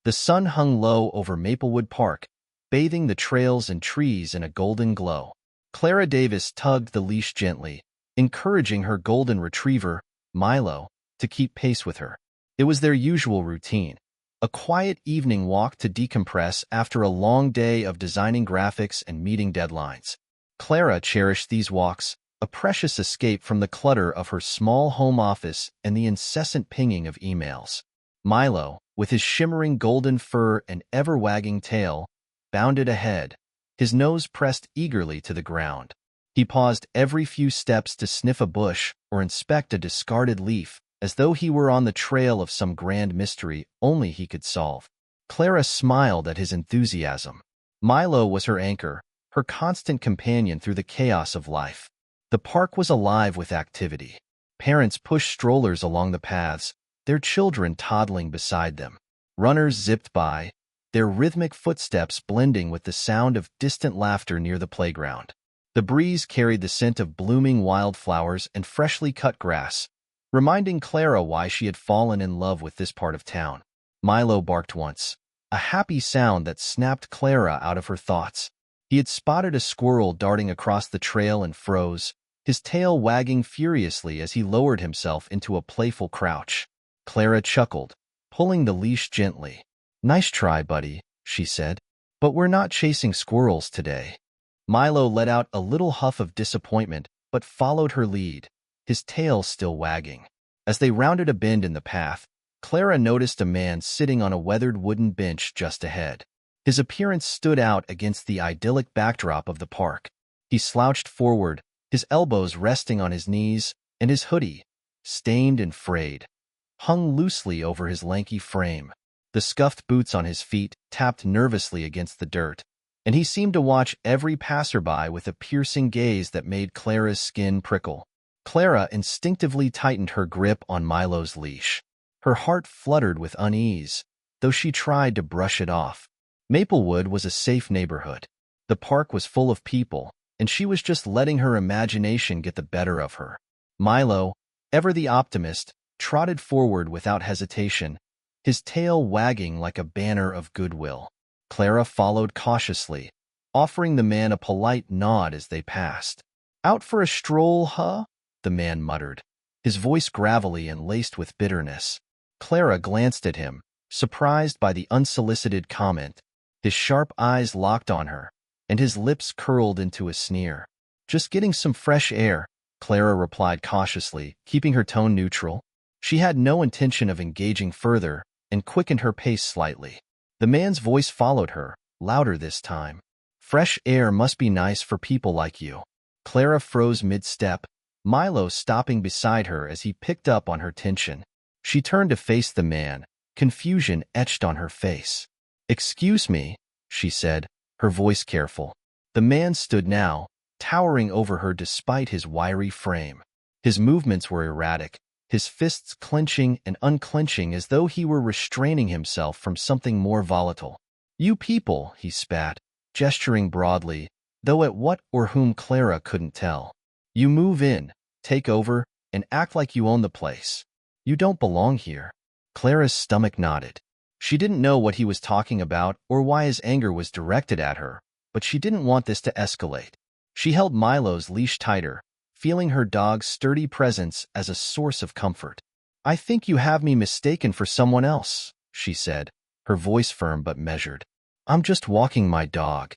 The sun hung low over Maplewood Park, bathing the trails and trees in a golden glow. Clara Davis tugged the leash gently, encouraging her golden retriever, Milo, to keep pace with her. It was their usual routine, a quiet evening walk to decompress after a long day of designing graphics and meeting deadlines. Clara cherished these walks, a precious escape from the clutter of her small home office and the incessant pinging of emails. Milo, with his shimmering golden fur and ever-wagging tail, bounded ahead, his nose pressed eagerly to the ground. He paused every few steps to sniff a bush or inspect a discarded leaf, as though he were on the trail of some grand mystery only he could solve. Clara smiled at his enthusiasm. Milo was her anchor, her constant companion through the chaos of life. The park was alive with activity. Parents pushed strollers along the paths, their children toddling beside them. Runners zipped by, their rhythmic footsteps blending with the sound of distant laughter near the playground. The breeze carried the scent of blooming wildflowers and freshly cut grass, reminding Clara why she had fallen in love with this part of town. Milo barked once, a happy sound that snapped Clara out of her thoughts. He had spotted a squirrel darting across the trail and froze, his tail wagging furiously as he lowered himself into a playful crouch. Clara chuckled, pulling the leash gently. "Nice try, buddy," she said. "But we're not chasing squirrels today." Milo let out a little huff of disappointment, but followed her lead, his tail still wagging. As they rounded a bend in the path, Clara noticed a man sitting on a weathered wooden bench just ahead. His appearance stood out against the idyllic backdrop of the park. He slouched forward, his elbows resting on his knees, and his hoodie, stained and frayed, hung loosely over his lanky frame. The scuffed boots on his feet tapped nervously against the dirt, and he seemed to watch every passerby with a piercing gaze that made Clara's skin prickle. Clara instinctively tightened her grip on Milo's leash. Her heart fluttered with unease, though she tried to brush it off. Maplewood was a safe neighborhood. The park was full of people, and she was just letting her imagination get the better of her. Milo, ever the optimist, trotted forward without hesitation, his tail wagging like a banner of goodwill. Clara followed cautiously, offering the man a polite nod as they passed. "Out for a stroll, huh?" the man muttered, his voice gravelly and laced with bitterness. Clara glanced at him, surprised by the unsolicited comment. His sharp eyes locked on her, and his lips curled into a sneer. "Just getting some fresh air," Clara replied cautiously, keeping her tone neutral. She had no intention of engaging further and quickened her pace slightly. The man's voice followed her, louder this time. "Fresh air must be nice for people like you." Clara froze mid-step, Milo stopping beside her as he picked up on her tension. She turned to face the man, confusion etched on her face. "Excuse me," she said, her voice careful. The man stood now, towering over her despite his wiry frame. His movements were erratic, his fists clenching and unclenching as though he were restraining himself from something more volatile. "You people," he spat, gesturing broadly, though at what or whom Clara couldn't tell. "You move in, take over, and act like you own the place. You don't belong here." Clara's stomach knotted. She didn't know what he was talking about or why his anger was directed at her, but she didn't want this to escalate. She held Milo's leash tighter, feeling her dog's sturdy presence as a source of comfort. "I think you have me mistaken for someone else," she said, her voice firm but measured. "I'm just walking my dog."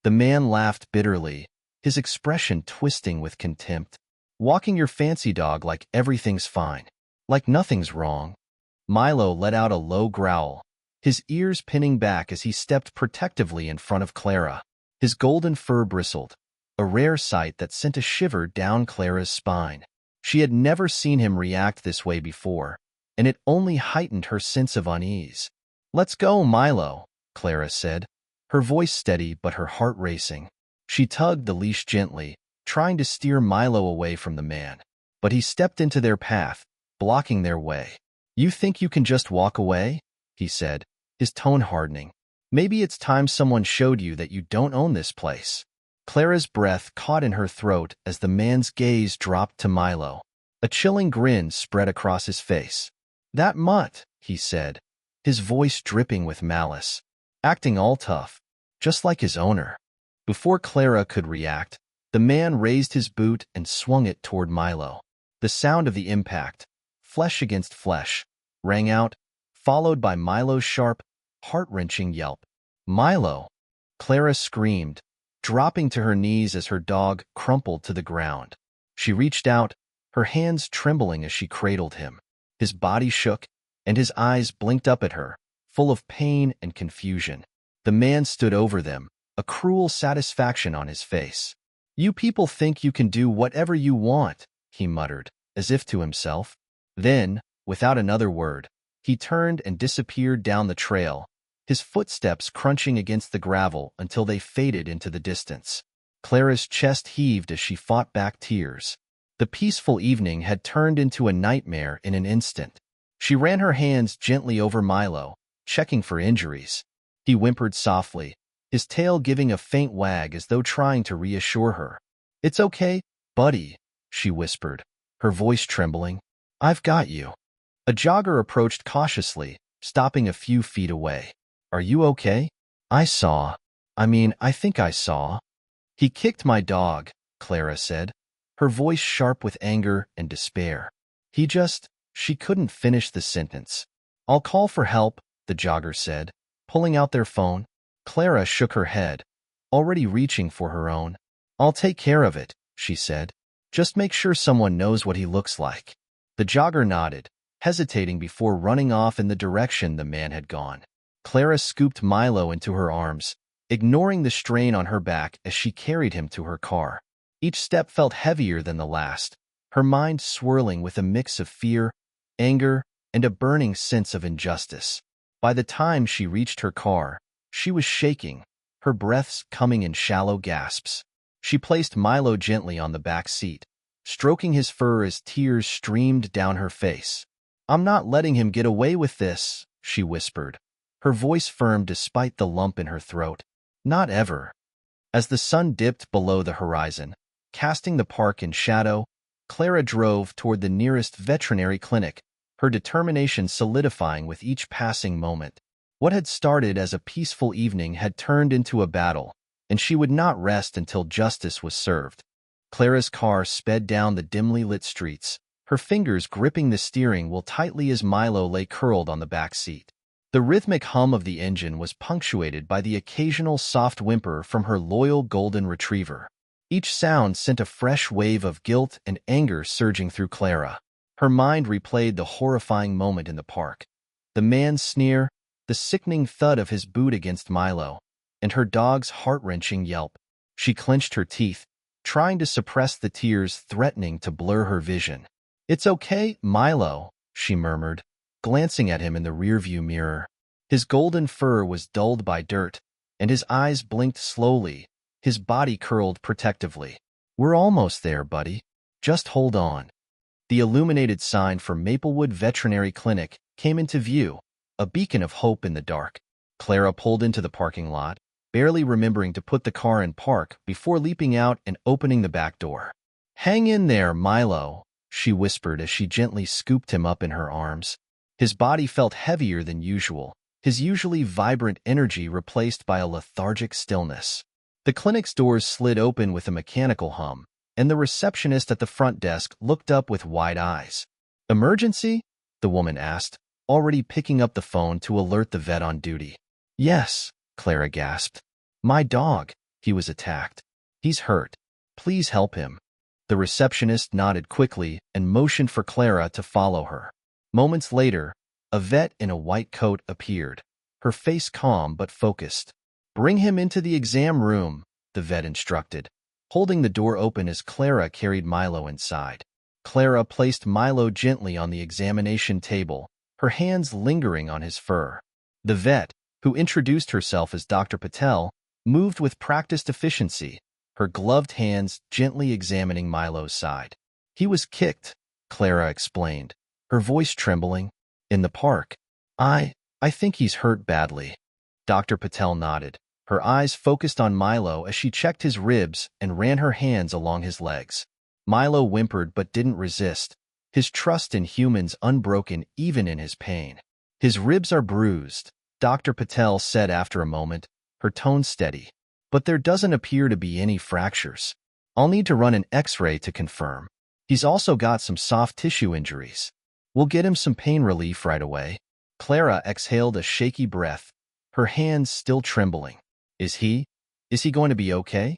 The man laughed bitterly, his expression twisting with contempt. "Walking your fancy dog like everything's fine, like nothing's wrong." Milo let out a low growl, his ears pinning back as he stepped protectively in front of Clara. His golden fur bristled, a rare sight that sent a shiver down Clara's spine. She had never seen him react this way before, and it only heightened her sense of unease. "Let's go, Milo," Clara said, her voice steady but her heart racing. She tugged the leash gently, trying to steer Milo away from the man, but he stepped into their path, blocking their way. "You think you can just walk away?" he said, his tone hardening. "Maybe it's time someone showed you that you don't own this place." Clara's breath caught in her throat as the man's gaze dropped to Milo. A chilling grin spread across his face. "That mutt," he said, his voice dripping with malice, acting all tough, just like his owner. Before Clara could react, the man raised his boot and swung it toward Milo. The sound of the impact, flesh against flesh, rang out, followed by Milo's sharp, heart-wrenching yelp. "Milo!" Clara screamed, dropping to her knees as her dog crumpled to the ground. She reached out, her hands trembling as she cradled him. His body shook, and his eyes blinked up at her, full of pain and confusion. The man stood over them, a cruel satisfaction on his face. "You people think you can do whatever you want," he muttered, as if to himself. Then, without another word, he turned and disappeared down the trail, his footsteps crunching against the gravel until they faded into the distance. Clara's chest heaved as she fought back tears. The peaceful evening had turned into a nightmare in an instant. She ran her hands gently over Milo, checking for injuries. He whimpered softly, his tail giving a faint wag as though trying to reassure her. "It's okay, buddy," she whispered, her voice trembling. "I've got you." A jogger approached cautiously, stopping a few feet away. "Are you okay?" I think I saw." "He kicked my dog," Clara said, her voice sharp with anger and despair. She couldn't finish the sentence. "I'll call for help," the jogger said, pulling out their phone. Clara shook her head, already reaching for her own. "I'll take care of it," she said. "Just make sure someone knows what he looks like." The jogger nodded, hesitating before running off in the direction the man had gone. Clara scooped Milo into her arms, ignoring the strain on her back as she carried him to her car. Each step felt heavier than the last, her mind swirling with a mix of fear, anger, and a burning sense of injustice. By the time she reached her car, she was shaking, her breaths coming in shallow gasps. She placed Milo gently on the back seat, stroking his fur as tears streamed down her face. "I'm not letting him get away with this," she whispered, her voice firm despite the lump in her throat. "Not ever." As the sun dipped below the horizon, casting the park in shadow, Clara drove toward the nearest veterinary clinic, her determination solidifying with each passing moment. What had started as a peaceful evening had turned into a battle, and she would not rest until justice was served. Clara's car sped down the dimly lit streets, her fingers gripping the steering wheel tightly as Milo lay curled on the back seat. The rhythmic hum of the engine was punctuated by the occasional soft whimper from her loyal golden retriever. Each sound sent a fresh wave of guilt and anger surging through Clara. Her mind replayed the horrifying moment in the park. The man's sneer, the sickening thud of his boot against Milo, and her dog's heart-wrenching yelp. She clenched her teeth, trying to suppress the tears threatening to blur her vision. "It's okay, Milo," she murmured, glancing at him in the rearview mirror. His golden fur was dulled by dirt, and his eyes blinked slowly, his body curled protectively. "We're almost there, buddy. Just hold on." The illuminated sign for Maplewood Veterinary Clinic came into view, a beacon of hope in the dark. Clara pulled into the parking lot, barely remembering to put the car in park before leaping out and opening the back door. "Hang in there, Milo," she whispered as she gently scooped him up in her arms. His body felt heavier than usual, his usually vibrant energy replaced by a lethargic stillness. The clinic's doors slid open with a mechanical hum, and the receptionist at the front desk looked up with wide eyes. "Emergency?" the woman asked, already picking up the phone to alert the vet on duty. "Yes," Clara gasped. "My dog. He was attacked. He's hurt. Please help him." The receptionist nodded quickly and motioned for Clara to follow her. Moments later, a vet in a white coat appeared, her face calm but focused. "Bring him into the exam room," the vet instructed, holding the door open as Clara carried Milo inside. Clara placed Milo gently on the examination table, her hands lingering on his fur. The vet, who introduced herself as Dr. Patel, moved with practiced efficiency, her gloved hands gently examining Milo's side. "He was kicked," Clara explained, her voice trembling. "In the park. I think he's hurt badly." Dr. Patel nodded, her eyes focused on Milo as she checked his ribs and ran her hands along his legs. Milo whimpered but didn't resist, his trust in humans unbroken even in his pain. His ribs are bruised, Dr. Patel said after a moment, her tone steady. But there doesn't appear to be any fractures. I'll need to run an X-ray to confirm. He's also got some soft tissue injuries. We'll get him some pain relief right away. Clara exhaled a shaky breath, her hands still trembling. Is he going to be okay?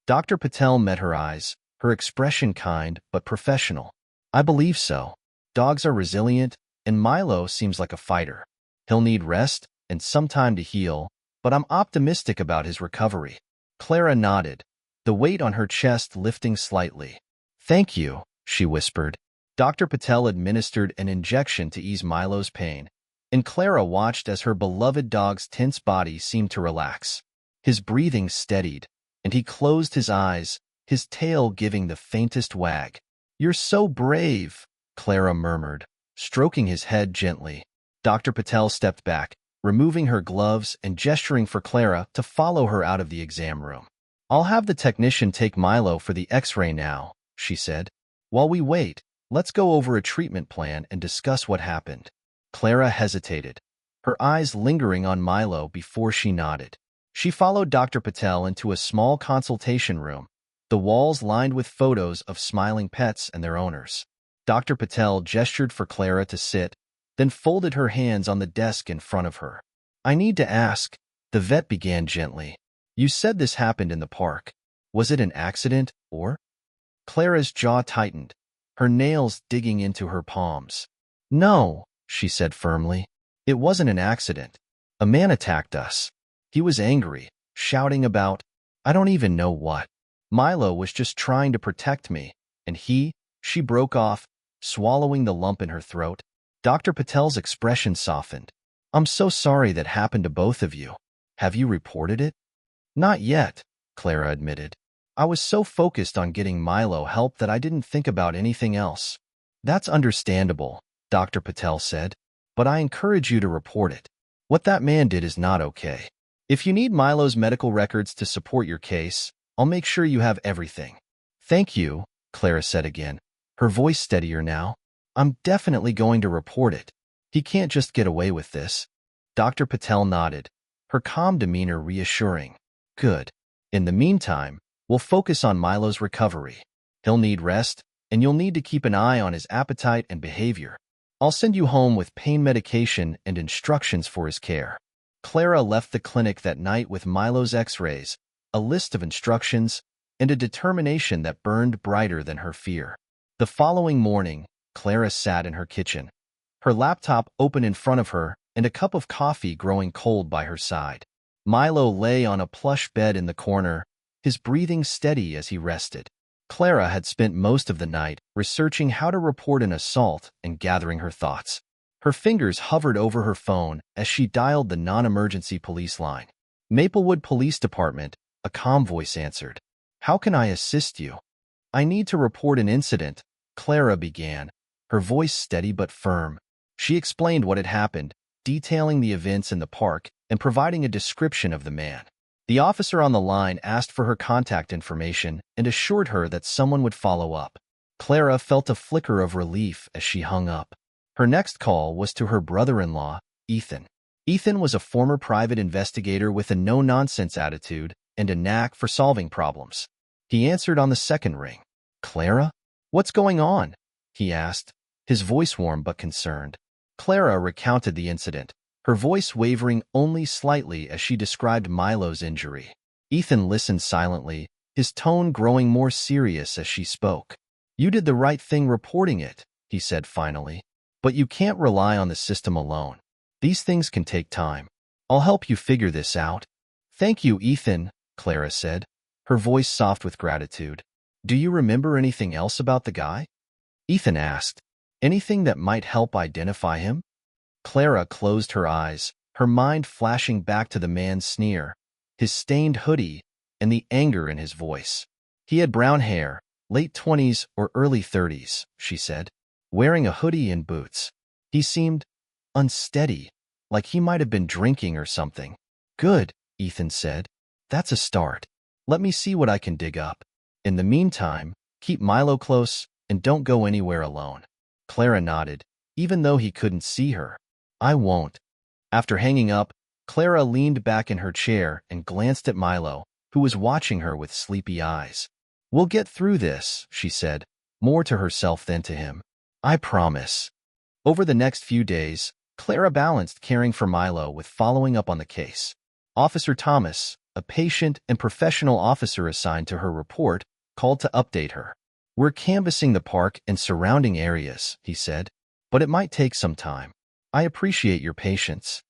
Dr. Patel met her eyes, her expression kind but professional. I believe so. Dogs are resilient, and Milo seems like a fighter. He'll need rest and some time to heal, but I'm optimistic about his recovery. Clara nodded, the weight on her chest lifting slightly. Thank you, she whispered. Dr. Patel administered an injection to ease Milo's pain, and Clara watched as her beloved dog's tense body seemed to relax. His breathing steadied, and he closed his eyes, his tail giving the faintest wag. You're so brave, Clara murmured, stroking his head gently. Dr. Patel stepped back, removing her gloves and gesturing for Clara to follow her out of the exam room. I'll have the technician take Milo for the X-ray now, she said. While we wait, let's go over a treatment plan and discuss what happened. Clara hesitated, her eyes lingering on Milo before she nodded. She followed Dr. Patel into a small consultation room, the walls lined with photos of smiling pets and their owners. Dr. Patel gestured for Clara to sit, then folded her hands on the desk in front of her. I need to ask, the vet began gently. You said this happened in the park. Was it an accident, or? Clara's jaw tightened, her nails digging into her palms. No, she said firmly. It wasn't an accident. A man attacked us. He was angry, shouting about, I don't even know what. Milo was just trying to protect me, and she broke off, swallowing the lump in her throat. Dr. Patel's expression softened. I'm so sorry that happened to both of you. Have you reported it? Not yet, Clara admitted. I was so focused on getting Milo help that I didn't think about anything else. That's understandable, Dr. Patel said, but I encourage you to report it. What that man did is not okay. If you need Milo's medical records to support your case, I'll make sure you have everything. Thank you, Clara said again, her voice steadier now. I'm definitely going to report it. He can't just get away with this. Dr. Patel nodded, her calm demeanor reassuring. Good. In the meantime, we'll focus on Milo's recovery. He'll need rest, and you'll need to keep an eye on his appetite and behavior. I'll send you home with pain medication and instructions for his care. Clara left the clinic that night with Milo's X-rays, a list of instructions, and a determination that burned brighter than her fear. The following morning, Clara sat in her kitchen, her laptop open in front of her and a cup of coffee growing cold by her side. Milo lay on a plush bed in the corner, his breathing steady as he rested. Clara had spent most of the night researching how to report an assault and gathering her thoughts. Her fingers hovered over her phone as she dialed the non-emergency police line. Maplewood Police Department, a calm voice answered. How can I assist you? I need to report an incident, Clara began, her voice steady but firm. She explained what had happened, detailing the events in the park and providing a description of the man. The officer on the line asked for her contact information and assured her that someone would follow up. Clara felt a flicker of relief as she hung up. Her next call was to her brother-in-law, Ethan. Ethan was a former private investigator with a no-nonsense attitude and a knack for solving problems. He answered on the second ring. Clara? What's going on? He asked, his voice warm but concerned. Clara recounted the incident, her voice wavering only slightly as she described Milo's injury. Ethan listened silently, his tone growing more serious as she spoke. You did the right thing reporting it, he said finally. But you can't rely on the system alone. These things can take time. I'll help you figure this out. Thank you, Ethan, Clara said, her voice soft with gratitude. Do you remember anything else about the guy? Ethan asked. Anything that might help identify him? Clara closed her eyes, her mind flashing back to the man's sneer, his stained hoodie, and the anger in his voice. He had brown hair, late 20s or early 30s, she said, wearing a hoodie and boots. He seemed unsteady, like he might have been drinking or something. Good, Ethan said. That's a start. Let me see what I can dig up. In the meantime, keep Milo close and don't go anywhere alone. Clara nodded, even though he couldn't see her. I won't. After hanging up, Clara leaned back in her chair and glanced at Milo, who was watching her with sleepy eyes. We'll get through this, she said, more to herself than to him. I promise. Over the next few days, Clara balanced caring for Milo with following up on the case. Officer Thomas, a patient and professional officer assigned to her report, called to update her. We're canvassing the park and surrounding areas, he said, but it might take some time. I appreciate your patience.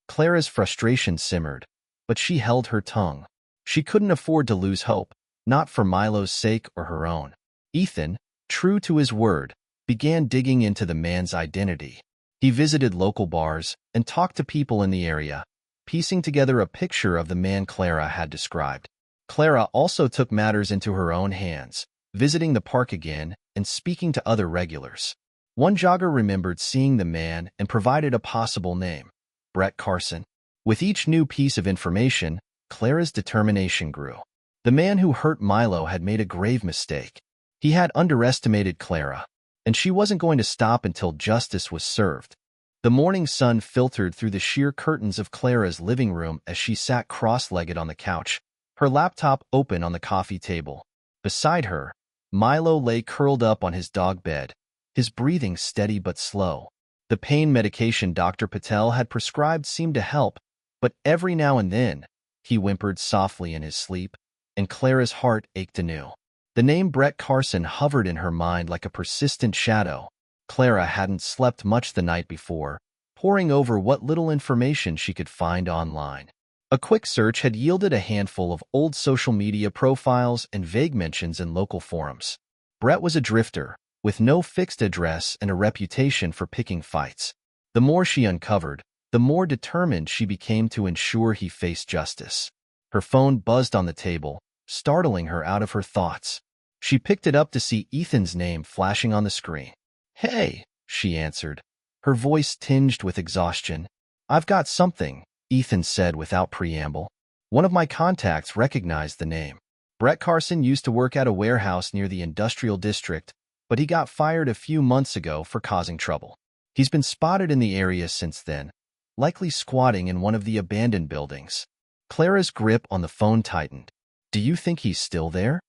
Clara's frustration simmered, but she held her tongue. She couldn't afford to lose hope, not for Milo's sake or her own. Ethan, true to his word, began digging into the man's identity. He visited local bars and talked to people in the area, piecing together a picture of the man Clara had described. Clara also took matters into her own hands, visiting the park again and speaking to other regulars. One jogger remembered seeing the man and provided a possible name, Brett Carson. With each new piece of information, Clara's determination grew. The man who hurt Milo had made a grave mistake. He had underestimated Clara, and she wasn't going to stop until justice was served. The morning sun filtered through the sheer curtains of Clara's living room as she sat cross-legged on the couch, her laptop open on the coffee table. Beside her, Milo lay curled up on his dog bed, his breathing steady but slow. The pain medication Dr. Patel had prescribed seemed to help, but every now and then, he whimpered softly in his sleep, and Clara's heart ached anew. The name Brett Carson hovered in her mind like a persistent shadow. Clara hadn't slept much the night before, poring over what little information she could find online. A quick search had yielded a handful of old social media profiles and vague mentions in local forums. Brett was a drifter, with no fixed address and a reputation for picking fights. The more she uncovered, the more determined she became to ensure he faced justice. Her phone buzzed on the table, startling her out of her thoughts. She picked it up to see Ethan's name flashing on the screen. Hey, she answered, her voice tinged with exhaustion. I've got something, Ethan said without preamble. One of my contacts recognized the name. Brett Carson used to work at a warehouse near the industrial district, but he got fired a few months ago for causing trouble. He's been spotted in the area since then, likely squatting in one of the abandoned buildings. Clara's grip on the phone tightened. Do you think he's still there?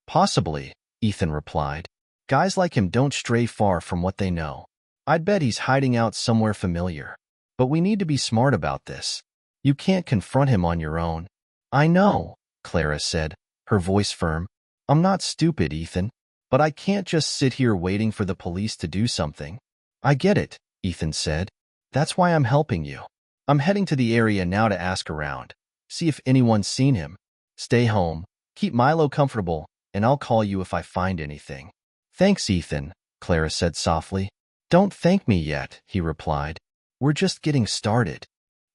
Possibly, Ethan replied. Guys like him don't stray far from what they know. I'd bet he's hiding out somewhere familiar. But we need to be smart about this. You can't confront him on your own. I know, Clara said, her voice firm. I'm not stupid, Ethan. But I can't just sit here waiting for the police to do something. I get it, Ethan said. That's why I'm helping you. I'm heading to the area now to ask around. See if anyone's seen him. Stay home, keep Milo comfortable, and I'll call you if I find anything. Thanks, Ethan, Clara said softly. Don't thank me yet, he replied. We're just getting started.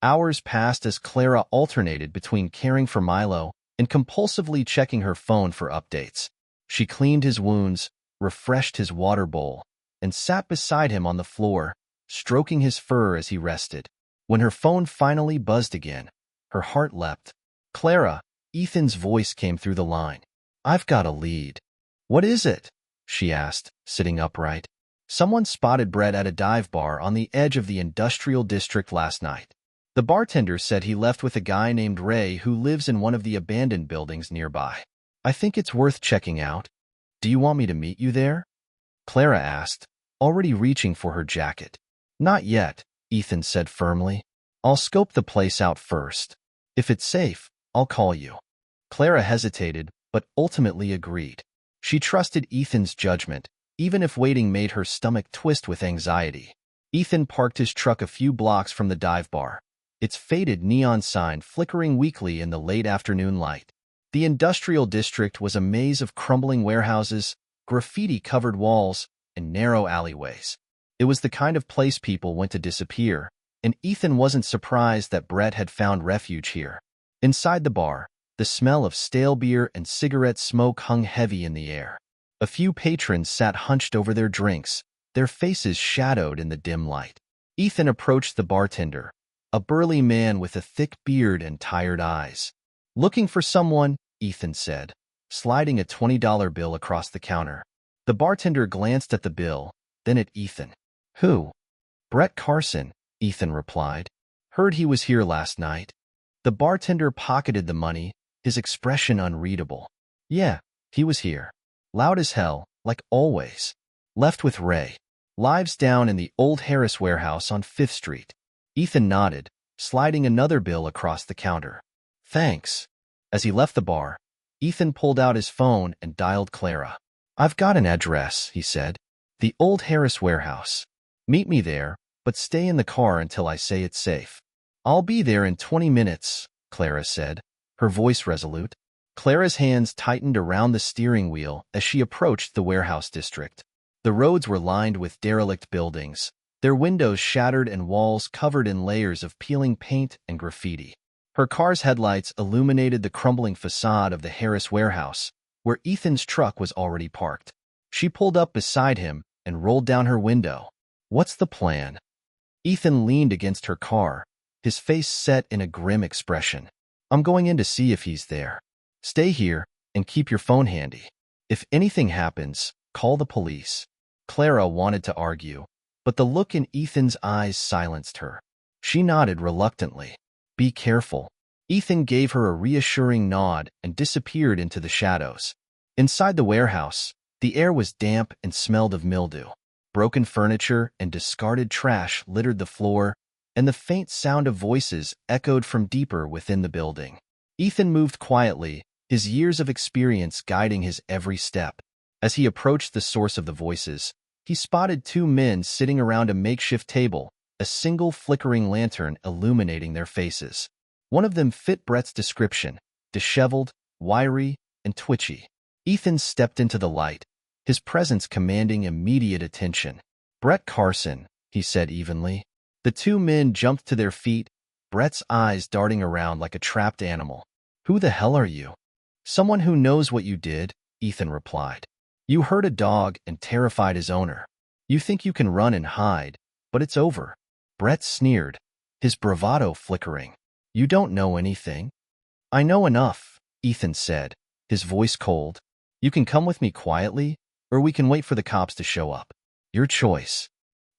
Hours passed as Clara alternated between caring for Milo and compulsively checking her phone for updates. She cleaned his wounds, refreshed his water bowl, and sat beside him on the floor, stroking his fur as he rested. When her phone finally buzzed again, her heart leapt. Clara, Ethan's voice came through the line. I've got a lead. What is it? She asked, sitting upright. Someone spotted Brett at a dive bar on the edge of the industrial district last night. The bartender said he left with a guy named Ray who lives in one of the abandoned buildings nearby. I think it's worth checking out. Do you want me to meet you there? Clara asked, already reaching for her jacket. Not yet, Ethan said firmly. I'll scope the place out first. If it's safe, I'll call you. Clara hesitated, but ultimately agreed. She trusted Ethan's judgment, even if waiting made her stomach twist with anxiety. Ethan parked his truck a few blocks from the dive bar, its faded neon sign flickering weakly in the late afternoon light. The industrial district was a maze of crumbling warehouses, graffiti-covered walls, and narrow alleyways. It was the kind of place people went to disappear, and Ethan wasn't surprised that Brett had found refuge here. Inside the bar, the smell of stale beer and cigarette smoke hung heavy in the air. A few patrons sat hunched over their drinks, their faces shadowed in the dim light. Ethan approached the bartender, a burly man with a thick beard and tired eyes. Looking for someone, Ethan said, sliding a $20 bill across the counter. The bartender glanced at the bill, then at Ethan. Who? Brett Carson, Ethan replied. Heard he was here last night. The bartender pocketed the money, his expression unreadable. Yeah, he was here. Loud as hell, like always. Left with Ray. Lives down in the old Harris warehouse on 5th Street. Ethan nodded, sliding another bill across the counter. Thanks. As he left the bar, Ethan pulled out his phone and dialed Clara. I've got an address, he said. The old Harris warehouse. Meet me there, but stay in the car until I say it's safe. I'll be there in 20 minutes, Clara said, her voice resolute. Clara's hands tightened around the steering wheel as she approached the warehouse district. The roads were lined with derelict buildings, their windows shattered and walls covered in layers of peeling paint and graffiti. Her car's headlights illuminated the crumbling facade of the Harris warehouse, where Ethan's truck was already parked. She pulled up beside him and rolled down her window. What's the plan? Ethan leaned against her car, his face set in a grim expression. I'm going in to see if he's there. Stay here and keep your phone handy. If anything happens, call the police. Clara wanted to argue, but the look in Ethan's eyes silenced her. She nodded reluctantly. Be careful. Ethan gave her a reassuring nod and disappeared into the shadows. Inside the warehouse, the air was damp and smelled of mildew. Broken furniture and discarded trash littered the floor, and the faint sound of voices echoed from deeper within the building. Ethan moved quietly, his years of experience guiding his every step. As he approached the source of the voices, he spotted two men sitting around a makeshift table, a single flickering lantern illuminating their faces. One of them fit Brett's description, disheveled, wiry, and twitchy. Ethan stepped into the light, his presence commanding immediate attention. Brett Carson, he said evenly. The two men jumped to their feet, Brett's eyes darting around like a trapped animal. Who the hell are you? Someone who knows what you did, Ethan replied. You hurt a dog and terrified his owner. You think you can run and hide, but it's over. Brett sneered, his bravado flickering. You don't know anything. I know enough, Ethan said, his voice cold. You can come with me quietly, or we can wait for the cops to show up. Your choice.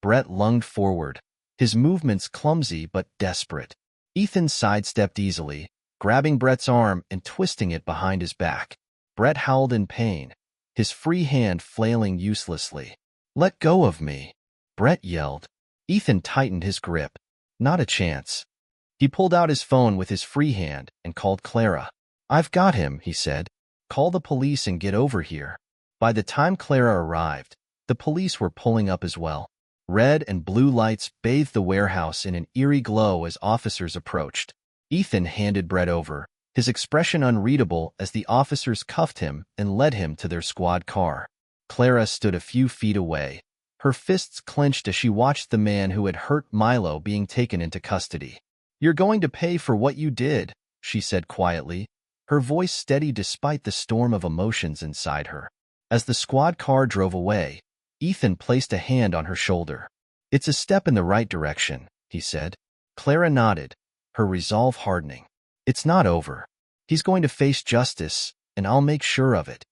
Brett lunged forward, his movements clumsy but desperate. Ethan sidestepped easily, grabbing Brett's arm and twisting it behind his back. Brett howled in pain, his free hand flailing uselessly. Let go of me, Brett yelled. Ethan tightened his grip. Not a chance. He pulled out his phone with his free hand and called Clara. I've got him, he said. Call the police and get over here. By the time Clara arrived, the police were pulling up as well. Red and blue lights bathed the warehouse in an eerie glow as officers approached. Ethan handed Brett over, his expression unreadable as the officers cuffed him and led him to their squad car. Clara stood a few feet away, her fists clenched as she watched the man who had hurt Milo being taken into custody. You're going to pay for what you did, she said quietly, her voice steady despite the storm of emotions inside her. As the squad car drove away, Ethan placed a hand on her shoulder. It's a step in the right direction, he said. Clara nodded, her resolve hardening. It's not over. He's going to face justice, and I'll make sure of it.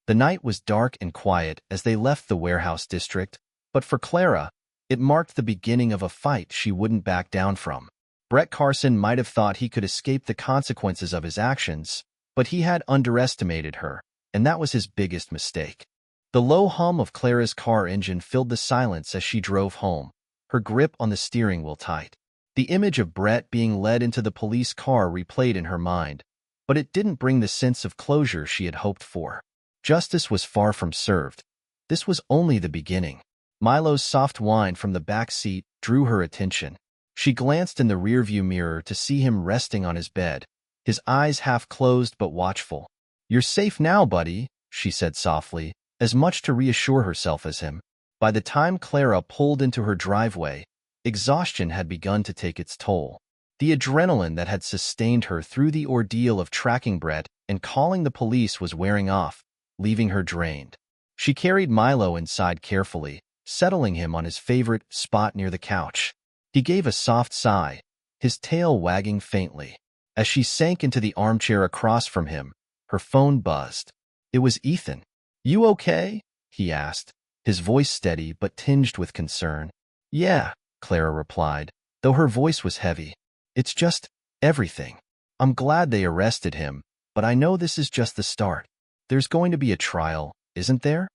The night was dark and quiet as they left the warehouse district, but for Clara, it marked the beginning of a fight she wouldn't back down from. Brett Carson might have thought he could escape the consequences of his actions, but he had underestimated her, and that was his biggest mistake. The low hum of Clara's car engine filled the silence as she drove home, her grip on the steering wheel tight. The image of Brett being led into the police car replayed in her mind, but it didn't bring the sense of closure she had hoped for. Justice was far from served. This was only the beginning. Milo's soft whine from the back seat drew her attention. She glanced in the rearview mirror to see him resting on his bed, his eyes half closed but watchful. You're safe now, buddy, she said softly, as much to reassure herself as him. By the time Clara pulled into her driveway, exhaustion had begun to take its toll. The adrenaline that had sustained her through the ordeal of tracking Brett and calling the police was wearing off, leaving her drained. She carried Milo inside carefully, settling him on his favorite spot near the couch. He gave a soft sigh, his tail wagging faintly. As she sank into the armchair across from him, her phone buzzed. It was Ethan. You okay? He asked, his voice steady but tinged with concern. Yeah, Clara replied, though her voice was heavy. It's just everything. I'm glad they arrested him, but I know this is just the start. There's going to be a trial, isn't there?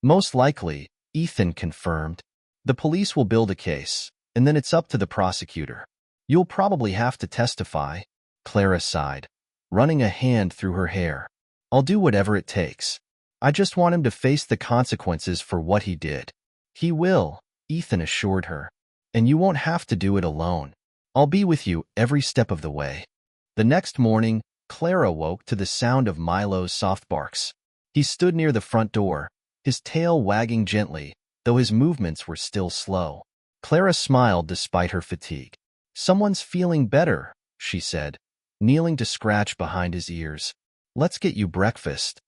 Most likely, Ethan confirmed. The police will build a case, and then it's up to the prosecutor. You'll probably have to testify, Clara sighed, running a hand through her hair. I'll do whatever it takes. I just want him to face the consequences for what he did. He will, Ethan assured her. And you won't have to do it alone. I'll be with you every step of the way. The next morning, Clara woke to the sound of Milo's soft barks. He stood near the front door, his tail wagging gently, though his movements were still slow. Clara smiled despite her fatigue. Someone's feeling better, she said, kneeling to scratch behind his ears. Let's get you breakfast.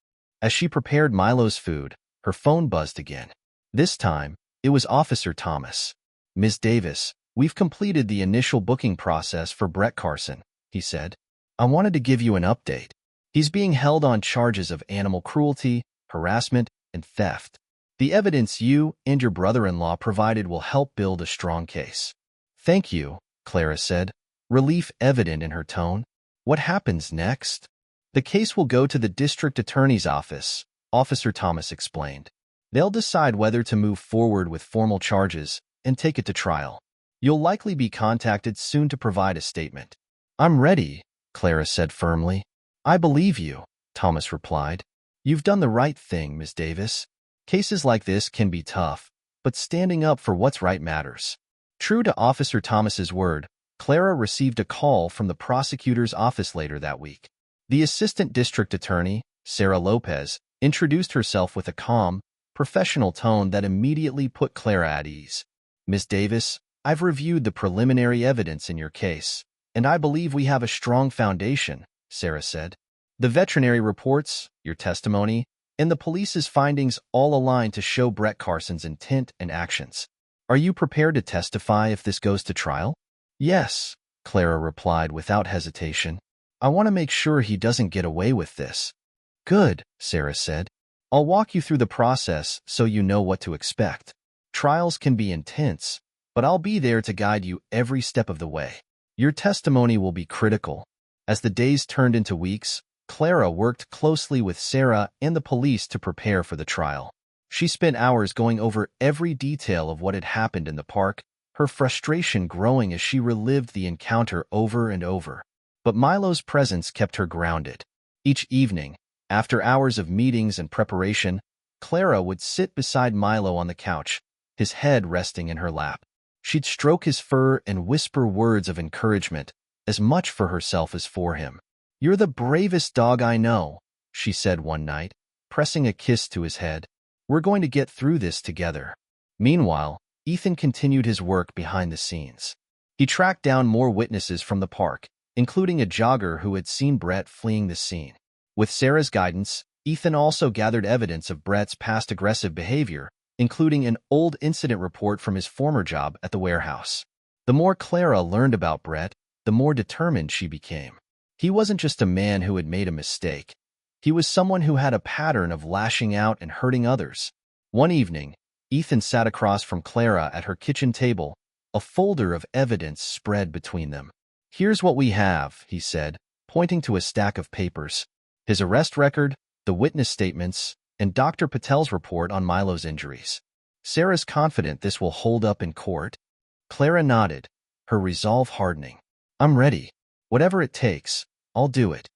As she prepared Milo's food, her phone buzzed again. This time, it was Officer Thomas. Ms. Davis, we've completed the initial booking process for Brett Carson, he said. I wanted to give you an update. He's being held on charges of animal cruelty, harassment, and theft. The evidence you and your brother-in-law provided will help build a strong case. Thank you, Clara said, relief evident in her tone. What happens next? The case will go to the district attorney's office, Officer Thomas explained. They'll decide whether to move forward with formal charges and take it to trial. You'll likely be contacted soon to provide a statement. I'm ready, Clara said firmly. I believe you, Thomas replied. You've done the right thing, Ms. Davis. Cases like this can be tough, but standing up for what's right matters. True to Officer Thomas's word, Clara received a call from the prosecutor's office later that week. The assistant district attorney, Sarah Lopez, introduced herself with a calm, professional tone that immediately put Clara at ease. Ms. Davis, I've reviewed the preliminary evidence in your case, and I believe we have a strong foundation, Sarah said. The veterinary reports, your testimony, and the police's findings all align to show Brett Carson's intent and actions. Are you prepared to testify if this goes to trial? Yes, Clara replied without hesitation. I want to make sure he doesn't get away with this. Good, Sarah said. I'll walk you through the process so you know what to expect. Trials can be intense, but I'll be there to guide you every step of the way. Your testimony will be critical. As the days turned into weeks, Clara worked closely with Sarah and the police to prepare for the trial. She spent hours going over every detail of what had happened in the park, her frustration growing as she relived the encounter over and over. But Milo's presence kept her grounded. Each evening, after hours of meetings and preparation, Clara would sit beside Milo on the couch, his head resting in her lap. She'd stroke his fur and whisper words of encouragement, as much for herself as for him. You're the bravest dog I know, she said one night, pressing a kiss to his head. We're going to get through this together. Meanwhile, Ethan continued his work behind the scenes. He tracked down more witnesses from the park, including a jogger who had seen Brett fleeing the scene. With Sarah's guidance, Ethan also gathered evidence of Brett's past aggressive behavior, including an old incident report from his former job at the warehouse. The more Clara learned about Brett, the more determined she became. He wasn't just a man who had made a mistake. He was someone who had a pattern of lashing out and hurting others. One evening, Ethan sat across from Clara at her kitchen table, a folder of evidence spread between them. Here's what we have, he said, pointing to a stack of papers. His arrest record, the witness statements, and Dr. Patel's report on Milo's injuries. Sarah's confident this will hold up in court. Clara nodded, her resolve hardening. I'm ready. Whatever it takes, I'll do it.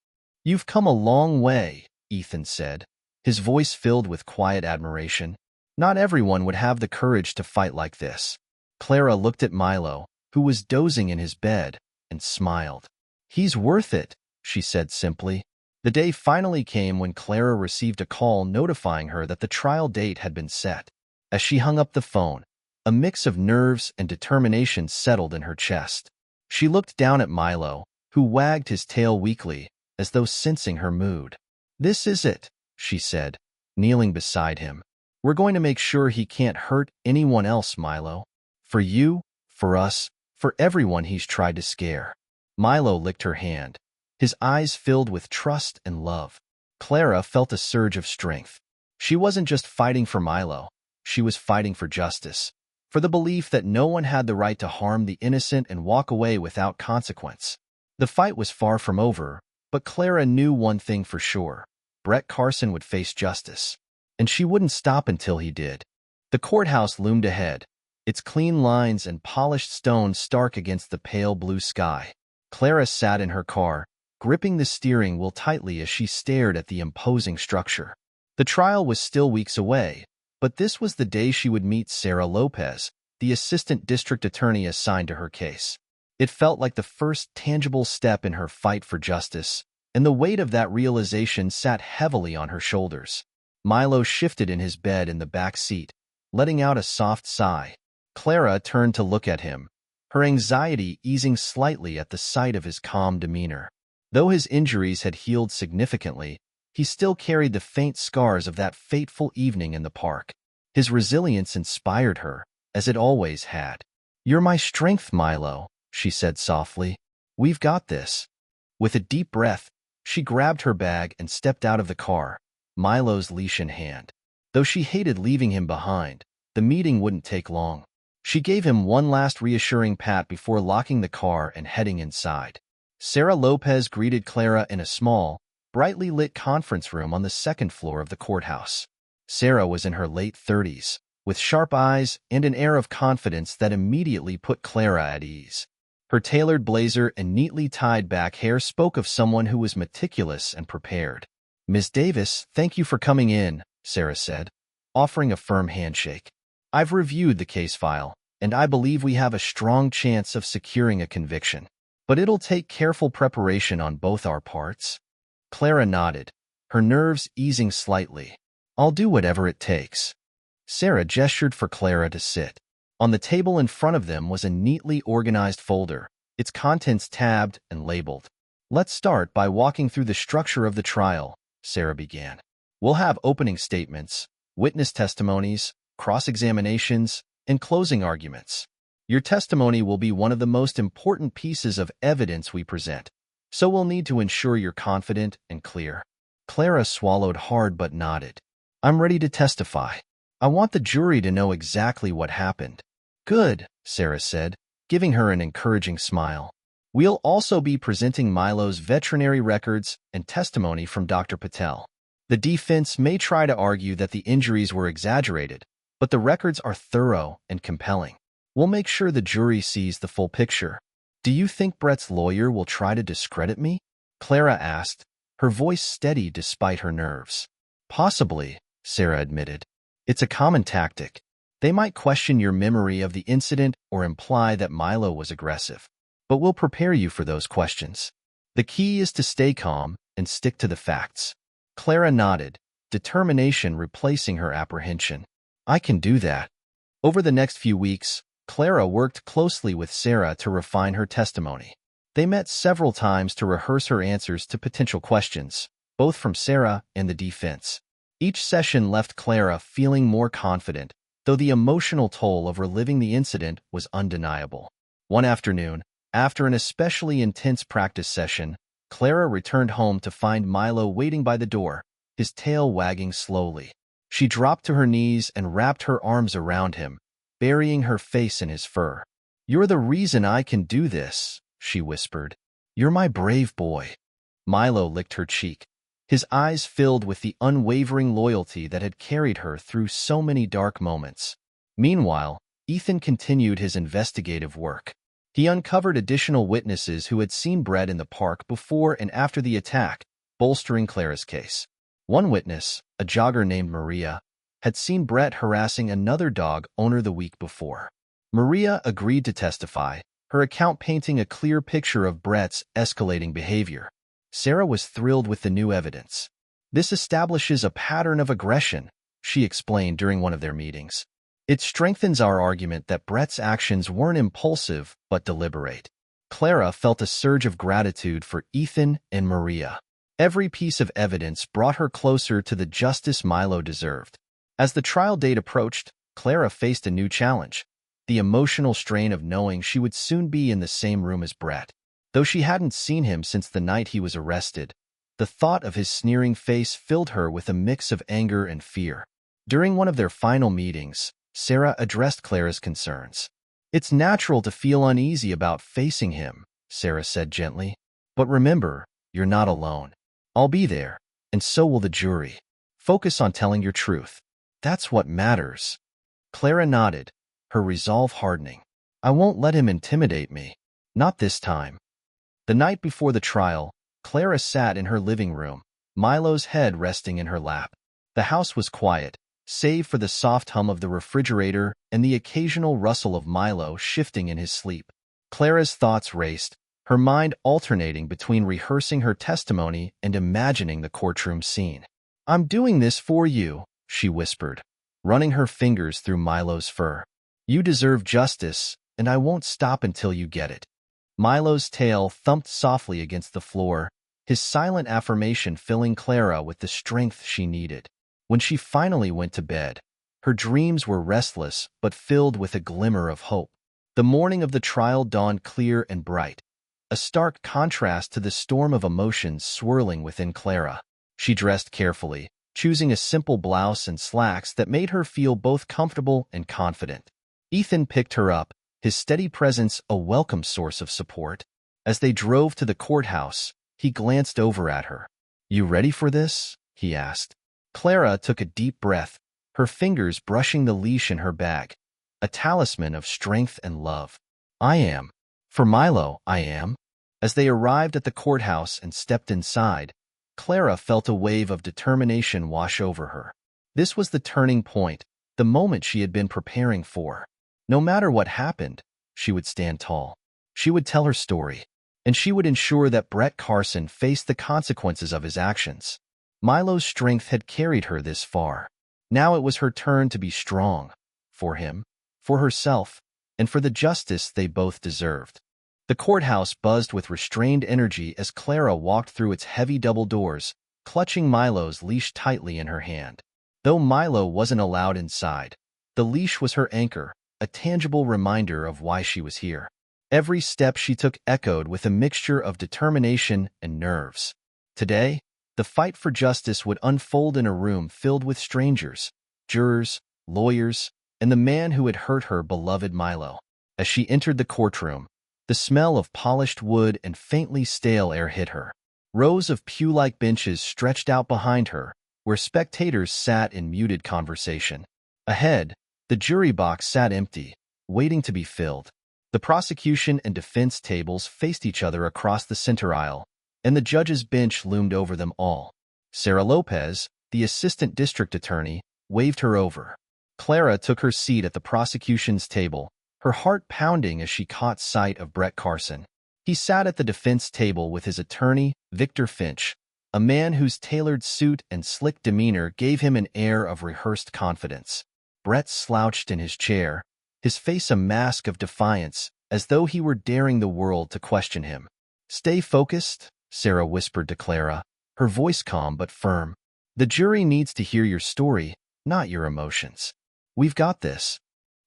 You've come a long way, Ethan said, his voice filled with quiet admiration. Not everyone would have the courage to fight like this. Clara looked at Milo, who was dozing in his bed, and smiled. He's worth it, she said simply. The day finally came when Clara received a call notifying her that the trial date had been set. As she hung up the phone, a mix of nerves and determination settled in her chest. She looked down at Milo, who wagged his tail weakly, as though sensing her mood. This is it, she said, kneeling beside him. We're going to make sure he can't hurt anyone else, Milo. For you, for us, for everyone he's tried to scare. Milo licked her hand, his eyes filled with trust and love. Clara felt a surge of strength. She wasn't just fighting for Milo. She was fighting for justice. for the belief that no one had the right to harm the innocent and walk away without consequence. The fight was far from over, but Clara knew one thing for sure. Brett Carson would face justice, and she wouldn't stop until he did. The courthouse loomed ahead, its clean lines and polished stone stark against the pale blue sky. Clara sat in her car, gripping the steering wheel tightly as she stared at the imposing structure. The trial was still weeks away, but this was the day she would meet Sarah Lopez, the assistant district attorney assigned to her case. It felt like the first tangible step in her fight for justice, and the weight of that realization sat heavily on her shoulders. Milo shifted in his bed in the back seat, letting out a soft sigh. Clara turned to look at him, her anxiety easing slightly at the sight of his calm demeanor. Though his injuries had healed significantly, he still carried the faint scars of that fateful evening in the park. His resilience inspired her, as it always had. "You're my strength, Milo," she said softly. "We've got this." With a deep breath, she grabbed her bag and stepped out of the car, Milo's leash in hand. Though she hated leaving him behind, the meeting wouldn't take long. She gave him one last reassuring pat before locking the car and heading inside. Sarah Lopez greeted Clara in a small, brightly lit conference room on the second floor of the courthouse. Sarah was in her late 30s, with sharp eyes and an air of confidence that immediately put Clara at ease. Her tailored blazer and neatly tied back hair spoke of someone who was meticulous and prepared. "Ms. Davis, thank you for coming in," Sarah said, offering a firm handshake. "I've reviewed the case file, and I believe we have a strong chance of securing a conviction. But it'll take careful preparation on both our parts." Clara nodded, her nerves easing slightly. "I'll do whatever it takes." Sarah gestured for Clara to sit. On the table in front of them was a neatly organized folder, its contents tabbed and labeled. "Let's start by walking through the structure of the trial," Sarah began. "We'll have opening statements, witness testimonies, cross-examinations, and closing arguments. Your testimony will be one of the most important pieces of evidence we present, so we'll need to ensure you're confident and clear." Clara swallowed hard but nodded. "I'm ready to testify. I want the jury to know exactly what happened." "Good," Sarah said, giving her an encouraging smile. "We'll also be presenting Milo's veterinary records and testimony from Dr. Patel. The defense may try to argue that the injuries were exaggerated, but the records are thorough and compelling. We'll make sure the jury sees the full picture." "Do you think Brett's lawyer will try to discredit me?" Clara asked, her voice steady despite her nerves. "Possibly," Sarah admitted. "It's a common tactic. They might question your memory of the incident or imply that Milo was aggressive. But we'll prepare you for those questions. The key is to stay calm and stick to the facts." Clara nodded, determination replacing her apprehension. "I can do that." Over the next few weeks, Clara worked closely with Sarah to refine her testimony. They met several times to rehearse her answers to potential questions, both from Sarah and the defense. Each session left Clara feeling more confident, though the emotional toll of reliving the incident was undeniable. One afternoon, after an especially intense practice session, Clara returned home to find Milo waiting by the door, his tail wagging slowly. She dropped to her knees and wrapped her arms around him, burying her face in his fur. "You're the reason I can do this," she whispered. "You're my brave boy." Milo licked her cheek, his eyes filled with the unwavering loyalty that had carried her through so many dark moments. Meanwhile, Ethan continued his investigative work. He uncovered additional witnesses who had seen Brett in the park before and after the attack, bolstering Clara's case. One witness, a jogger named Maria, had seen Brett harassing another dog owner the week before. Maria agreed to testify, her account painting a clear picture of Brett's escalating behavior. Sarah was thrilled with the new evidence. "This establishes a pattern of aggression," she explained during one of their meetings. "It strengthens our argument that Brett's actions weren't impulsive but deliberate." Clara felt a surge of gratitude for Ethan and Maria. Every piece of evidence brought her closer to the justice Milo deserved. As the trial date approached, Clara faced a new challenge, the emotional strain of knowing she would soon be in the same room as Brett. Though she hadn't seen him since the night he was arrested, the thought of his sneering face filled her with a mix of anger and fear. During one of their final meetings, Sarah addressed Clara's concerns. It's natural to feel uneasy about facing him, Sarah said gently. But remember, you're not alone. I'll be there, and so will the jury. Focus on telling your truth. That's what matters. Clara nodded, her resolve hardening. I won't let him intimidate me. Not this time. The night before the trial, Clara sat in her living room, Milo's head resting in her lap. The house was quiet, save for the soft hum of the refrigerator and the occasional rustle of Milo shifting in his sleep. Clara's thoughts raced, her mind alternating between rehearsing her testimony and imagining the courtroom scene. I'm doing this for you, she whispered, running her fingers through Milo's fur. You deserve justice, and I won't stop until you get it. Milo's tail thumped softly against the floor, his silent affirmation filling Clara with the strength she needed. When she finally went to bed, her dreams were restless but filled with a glimmer of hope. The morning of the trial dawned clear and bright, a stark contrast to the storm of emotions swirling within Clara. She dressed carefully, choosing a simple blouse and slacks that made her feel both comfortable and confident. Ethan picked her up, his steady presence a welcome source of support. As they drove to the courthouse, he glanced over at her. You ready for this? He asked. Clara took a deep breath, her fingers brushing the leash in her bag, a talisman of strength and love. I am. For Milo, I am. As they arrived at the courthouse and stepped inside, Clara felt a wave of determination wash over her. This was the turning point, the moment she had been preparing for. No matter what happened, she would stand tall. She would tell her story, and she would ensure that Brett Carson faced the consequences of his actions. Milo's strength had carried her this far. Now it was her turn to be strong. For him, for herself, and for the justice they both deserved. The courthouse buzzed with restrained energy as Clara walked through its heavy double doors, clutching Milo's leash tightly in her hand. Though Milo wasn't allowed inside, the leash was her anchor, a tangible reminder of why she was here. Every step she took echoed with a mixture of determination and nerves. Today, the fight for justice would unfold in a room filled with strangers, jurors, lawyers, and the man who had hurt her beloved Milo. As she entered the courtroom, the smell of polished wood and faintly stale air hit her. Rows of pew-like benches stretched out behind her, where spectators sat in muted conversation. Ahead, the jury box sat empty, waiting to be filled. The prosecution and defense tables faced each other across the center aisle, and the judge's bench loomed over them all. Sarah Lopez, the assistant district attorney, waved her over. Clara took her seat at the prosecution's table, her heart pounding as she caught sight of Brett Carson. He sat at the defense table with his attorney, Victor Finch, a man whose tailored suit and slick demeanor gave him an air of rehearsed confidence. Brett slouched in his chair, his face a mask of defiance, as though he were daring the world to question him. Stay focused, Sarah whispered to Clara, her voice calm but firm. The jury needs to hear your story, not your emotions. We've got this.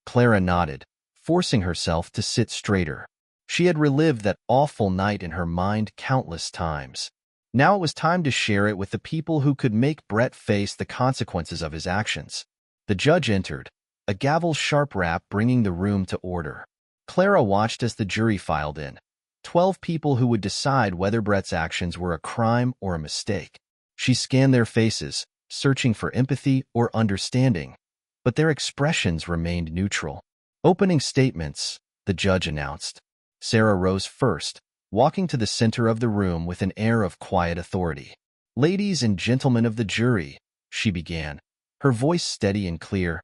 Clara nodded, forcing herself to sit straighter. She had relived that awful night in her mind countless times. Now it was time to share it with the people who could make Brett face the consequences of his actions. The judge entered, a gavel's sharp rap bringing the room to order. Clara watched as the jury filed in. 12 people who would decide whether Brett's actions were a crime or a mistake. She scanned their faces, searching for empathy or understanding, but their expressions remained neutral. Opening statements, the judge announced. Sarah rose first, walking to the center of the room with an air of quiet authority. Ladies and gentlemen of the jury, she began, her voice steady and clear.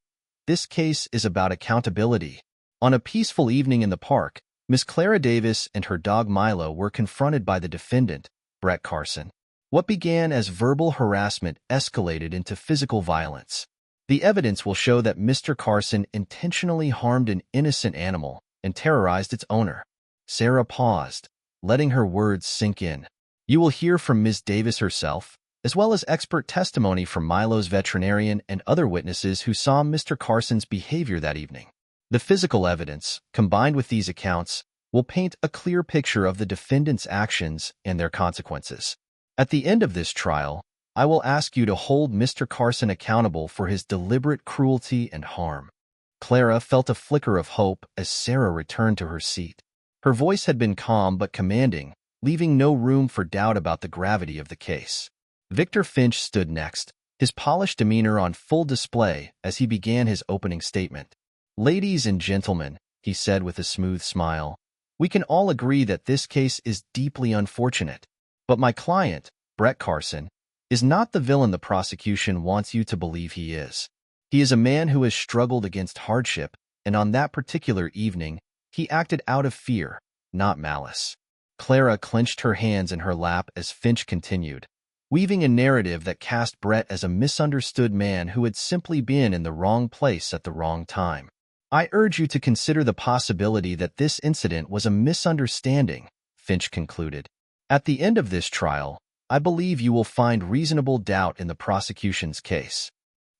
This case is about accountability. On a peaceful evening in the park, Miss Clara Davis and her dog Milo were confronted by the defendant, Brett Carson. What began as verbal harassment escalated into physical violence. The evidence will show that Mr. Carson intentionally harmed an innocent animal and terrorized its owner. Sarah paused, letting her words sink in. You will hear from Ms. Davis herself, as well as expert testimony from Milo's veterinarian and other witnesses who saw Mr. Carson's behavior that evening. The physical evidence, combined with these accounts, will paint a clear picture of the defendant's actions and their consequences. At the end of this trial, I will ask you to hold Mr. Carson accountable for his deliberate cruelty and harm. Clara felt a flicker of hope as Sarah returned to her seat. Her voice had been calm but commanding, leaving no room for doubt about the gravity of the case. Victor Finch stood next, his polished demeanor on full display as he began his opening statement. "Ladies and gentlemen," he said with a smooth smile, "we can all agree that this case is deeply unfortunate. But my client, Brett Carson, is not the villain the prosecution wants you to believe he is. He is a man who has struggled against hardship, and on that particular evening, he acted out of fear, not malice." Clara clenched her hands in her lap as Finch continued, weaving a narrative that cast Brett as a misunderstood man who had simply been in the wrong place at the wrong time. "I urge you to consider the possibility that this incident was a misunderstanding," Finch concluded. "At the end of this trial, I believe you will find reasonable doubt in the prosecution's case."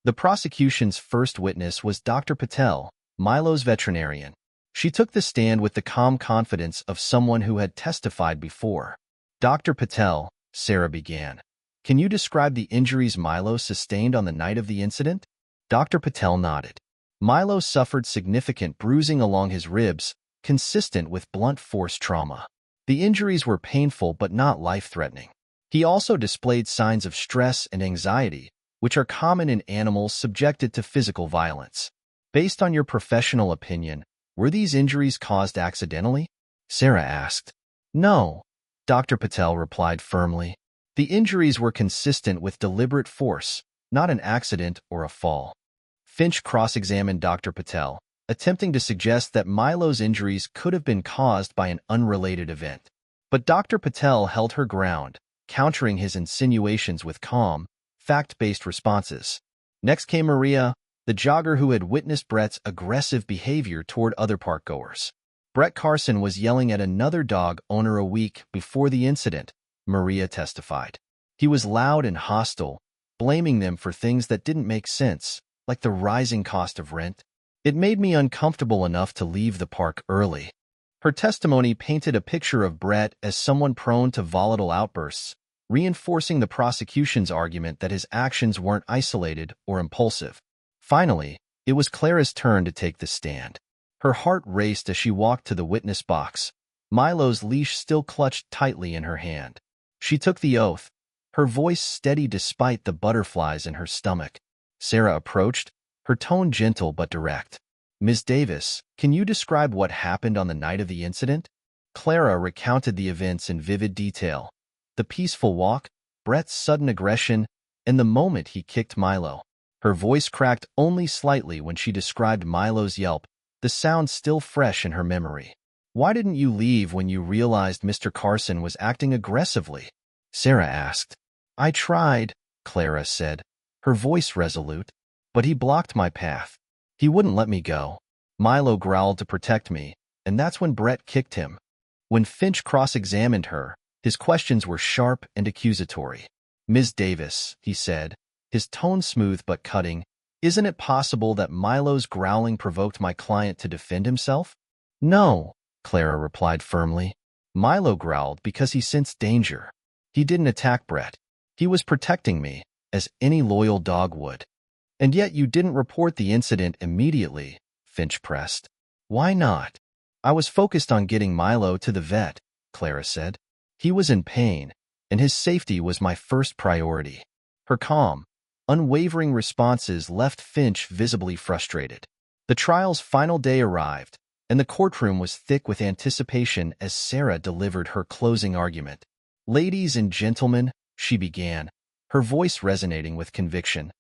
The prosecution's first witness was Dr. Patel, Milo's veterinarian. She took the stand with the calm confidence of someone who had testified before. "Dr. Patel," Sarah began, "can you describe the injuries Milo sustained on the night of the incident?" Dr. Patel nodded. "Milo suffered significant bruising along his ribs, consistent with blunt force trauma. The injuries were painful but not life-threatening. He also displayed signs of stress and anxiety, which are common in animals subjected to physical violence. Based on your professional opinion, were these injuries caused accidentally?" Sarah asked. "No," Dr. Patel replied firmly. "The injuries were consistent with deliberate force, not an accident or a fall." Finch cross-examined Dr. Patel, attempting to suggest that Milo's injuries could have been caused by an unrelated event. But Dr. Patel held her ground, countering his insinuations with calm, fact-based responses. Next came Maria, the jogger who had witnessed Brett's aggressive behavior toward other parkgoers. "Brett Carson was yelling at another dog owner a week before the incident," Maria testified. "He was loud and hostile, blaming them for things that didn't make sense, like the rising cost of rent. It made me uncomfortable enough to leave the park early." Her testimony painted a picture of Brett as someone prone to volatile outbursts, reinforcing the prosecution's argument that his actions weren't isolated or impulsive. Finally, it was Clara's turn to take the stand. Her heart raced as she walked to the witness box, Milo's leash still clutched tightly in her hand. She took the oath, her voice steady despite the butterflies in her stomach. Sarah approached, her tone gentle but direct. "Ms. Davis, can you describe what happened on the night of the incident?" Clara recounted the events in vivid detail. The peaceful walk, Brett's sudden aggression, and the moment he kicked Milo. Her voice cracked only slightly when she described Milo's yelp, the sound still fresh in her memory. "Why didn't you leave when you realized Mr. Carson was acting aggressively?" Sarah asked. "I tried," Clara said, her voice resolute, "but he blocked my path. He wouldn't let me go. Milo growled to protect me, and that's when Brett kicked him." When Finch cross-examined her, his questions were sharp and accusatory. "Ms. Davis," he said, his tone smooth but cutting, "isn't it possible that Milo's growling provoked my client to defend himself?" "No," Clara replied firmly. "Milo growled because he sensed danger. He didn't attack Brett. He was protecting me, as any loyal dog would." "And yet you didn't report the incident immediately," Finch pressed. "Why not?" "I was focused on getting Milo to the vet," Clara said. "He was in pain, and his safety was my first priority." Her calm, unwavering responses left Finch visibly frustrated. The trial's final day arrived, and the courtroom was thick with anticipation as Sarah delivered her closing argument. "Ladies and gentlemen," she began, her voice resonating with conviction,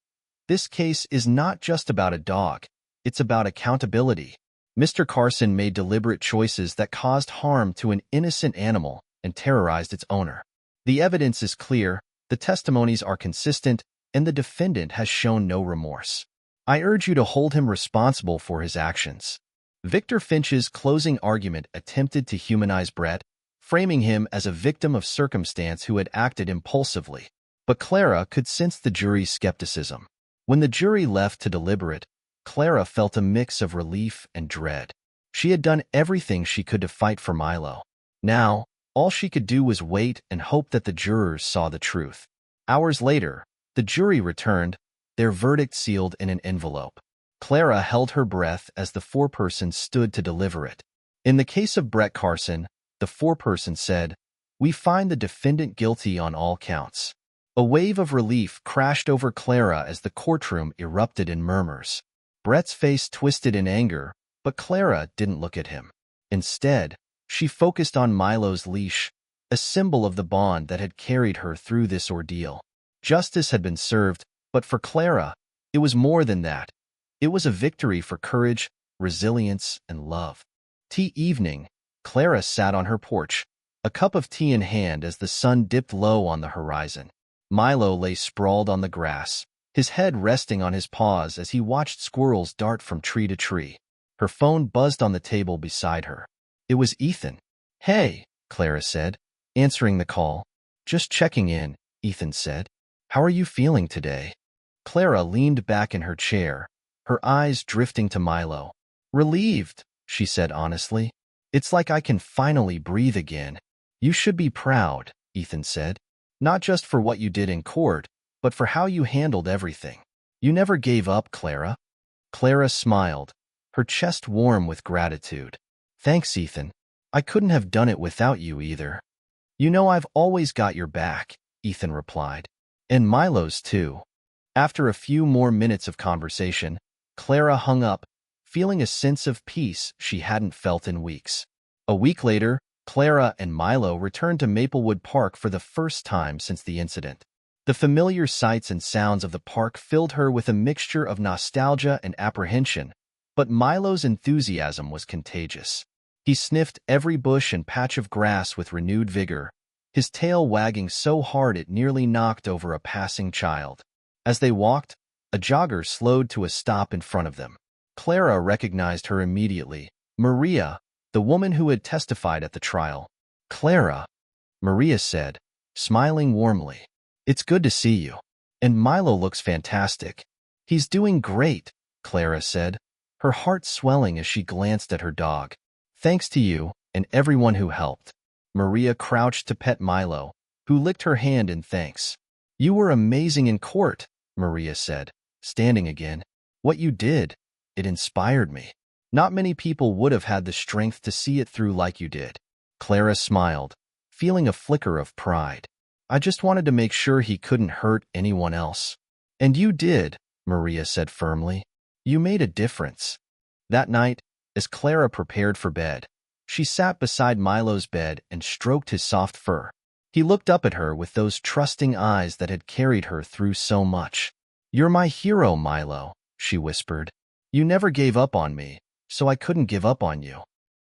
"this case is not just about a dog, it's about accountability. Mr. Carson made deliberate choices that caused harm to an innocent animal and terrorized its owner. The evidence is clear, the testimonies are consistent, and the defendant has shown no remorse. I urge you to hold him responsible for his actions." Victor Finch's closing argument attempted to humanize Brett, framing him as a victim of circumstance who had acted impulsively. But Clara could sense the jury's skepticism. When the jury left to deliberate, Clara felt a mix of relief and dread. She had done everything she could to fight for Milo. Now, all she could do was wait and hope that the jurors saw the truth. Hours later, the jury returned, their verdict sealed in an envelope. Clara held her breath as the foreperson stood to deliver it. In the case of Brett Carson, the foreperson said, "We find the defendant guilty on all counts." A wave of relief crashed over Clara as the courtroom erupted in murmurs. Brett's face twisted in anger, but Clara didn't look at him. Instead, she focused on Milo's leash, a symbol of the bond that had carried her through this ordeal. Justice had been served, but for Clara, it was more than that. It was a victory for courage, resilience, and love. Tea evening, Clara sat on her porch, a cup of tea in hand as the sun dipped low on the horizon. Milo lay sprawled on the grass, his head resting on his paws as he watched squirrels dart from tree to tree. Her phone buzzed on the table beside her. It was Ethan. "Hey," Clara said, answering the call. "Just checking in," Ethan said. "How are you feeling today?" Clara leaned back in her chair, her eyes drifting to Milo. "Relieved," she said honestly. "It's like I can finally breathe again." "You should be proud," Ethan said. "Not just for what you did in court, but for how you handled everything. You never gave up, Clara." Clara smiled, her chest warm with gratitude. "Thanks, Ethan. I couldn't have done it without you either." "You know I've always got your back," Ethan replied. "And Milo's too." After a few more minutes of conversation, Clara hung up, feeling a sense of peace she hadn't felt in weeks. A week later, Clara and Milo returned to Maplewood Park for the first time since the incident. The familiar sights and sounds of the park filled her with a mixture of nostalgia and apprehension, but Milo's enthusiasm was contagious. He sniffed every bush and patch of grass with renewed vigor, his tail wagging so hard it nearly knocked over a passing child. As they walked, a jogger slowed to a stop in front of them. Clara recognized her immediately. Maria, the woman who had testified at the trial. "Clara," Maria said, smiling warmly. "It's good to see you. And Milo looks fantastic." "He's doing great," Clara said, her heart swelling as she glanced at her dog. "Thanks to you and everyone who helped." Maria crouched to pet Milo, who licked her hand in thanks. "You were amazing in court," Maria said, standing again. "What you did, it inspired me. Not many people would have had the strength to see it through like you did." Clara smiled, feeling a flicker of pride. "I just wanted to make sure he couldn't hurt anyone else." "And you did," Maria said firmly. "You made a difference." That night, as Clara prepared for bed, she sat beside Milo's bed and stroked his soft fur. He looked up at her with those trusting eyes that had carried her through so much. "You're my hero, Milo," she whispered. "You never gave up on me, so I couldn't give up on you."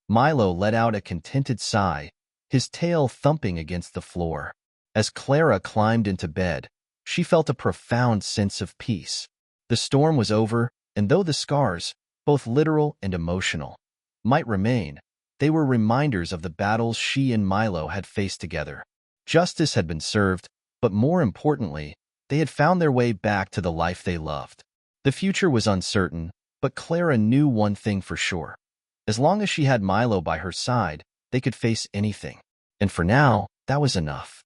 Milo let out a contented sigh, his tail thumping against the floor. As Clara climbed into bed, she felt a profound sense of peace. The storm was over, and though the scars, both literal and emotional, might remain, they were reminders of the battles she and Milo had faced together. Justice had been served, but more importantly, they had found their way back to the life they loved. The future was uncertain, but Clara knew one thing for sure. As long as she had Milo by her side, they could face anything. And for now, that was enough.